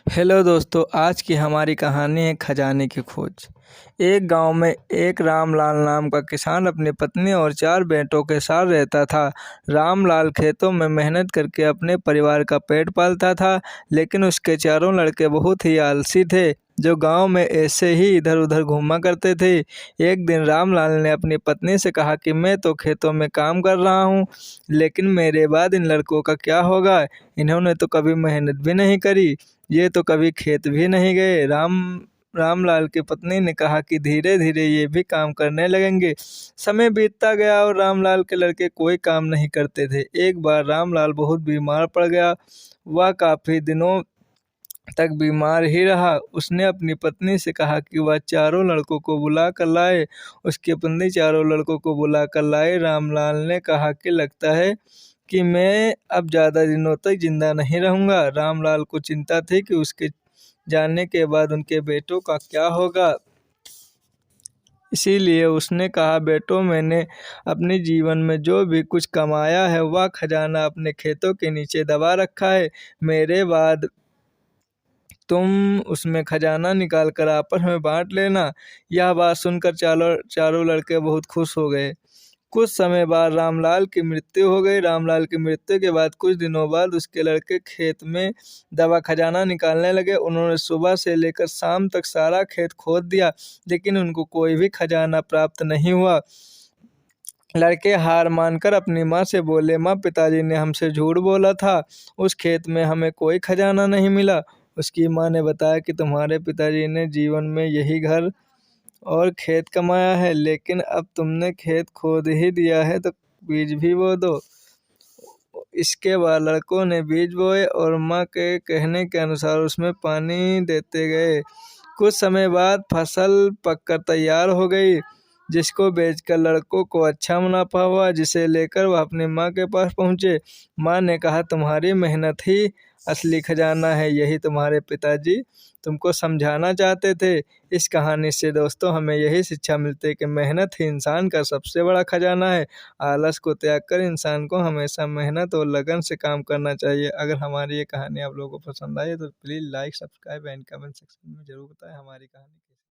Hello दोस्तों, आज की हमारी कहानी है खजाने की खोज। एक गांव में एक रामलाल नाम का किसान अपनी पत्नी और 4 बेटों के साथ रहता था। रामलाल खेतों में मेहनत करके अपने परिवार का पेट पालता था, लेकिन उसके चारों लड़के बहुत ही आलसी थे, जो गांव में ऐसे ही इधर उधर घूमा करते थे। एक दिन रामलाल ने अपनी पत्नी से कहा कि मैं तो खेतों में काम कर रहा हूँ, लेकिन मेरे बाद इन लड़कों का क्या होगा? इन्होंने तो कभी मेहनत भी नहीं करी, ये तो कभी खेत भी नहीं गए। रामलाल की पत्नी ने कहा कि धीरे धीरे ये भी काम करने लगेंगे। समय बीतता गया और रामलाल के लड़के कोई काम नहीं करते थे। एक बार रामलाल बहुत बीमार पड़ गया। वह काफी दिनों तक बीमार ही रहा। उसने अपनी पत्नी से कहा कि वह चारों लड़कों को बुला कर लाए। उसकी पत्नी चारों लड़कों को बुला कर लाए। रामलाल ने कहा कि लगता है कि मैं अब ज़्यादा दिनों तक जिंदा नहीं रहूंगा। रामलाल को चिंता थी कि उसके जाने के बाद उनके बेटों का क्या होगा। इसीलिए उसने कहा, बेटों, मैंने अपने जीवन में जो भी कुछ कमाया है वह खजाना अपने खेतों के नीचे दबा रखा है। मेरे बाद तुम उसमें खजाना निकाल कर आपस में बांट लेना। यह बात सुनकर चारों लड़के बहुत खुश हो गए। कुछ समय बाद रामलाल की मृत्यु हो गई। रामलाल की मृत्यु के बाद कुछ दिनों बाद उसके लड़के खेत में दबा खजाना निकालने लगे। उन्होंने सुबह से लेकर शाम तक सारा खेत खोद दिया, लेकिन उनको कोई भी खजाना प्राप्त नहीं हुआ। लड़के हार मानकर अपनी माँ से बोले, माँ, पिताजी ने हमसे झूठ बोला था, उस खेत में हमें कोई खजाना नहीं मिला। उसकी माँ ने बताया कि तुम्हारे पिताजी ने जीवन में यही घर और खेत कमाया है, लेकिन अब तुमने खेत खोद ही दिया है तो बीज भी बो दो। इसके बाद लड़कों ने बीज बोए और माँ के कहने के अनुसार उसमें पानी देते गए। कुछ समय बाद फसल पककर तैयार हो गई, जिसको बेचकर लड़कों को अच्छा मुनाफा हुआ, जिसे लेकर वह अपनी माँ के पास पहुँचे। माँ ने कहा, तुम्हारी मेहनत ही असली खजाना है, यही तुम्हारे पिताजी तुमको समझाना चाहते थे। इस कहानी से दोस्तों हमें यही शिक्षा मिलती है कि मेहनत ही इंसान का सबसे बड़ा खजाना है। आलस को त्याग कर इंसान को हमेशा मेहनत और लगन से काम करना चाहिए। अगर हमारी ये कहानी आप लोगों को पसंद आई तो please like, subscribe and comment section में ज़रूर बताएं हमारी कहानी।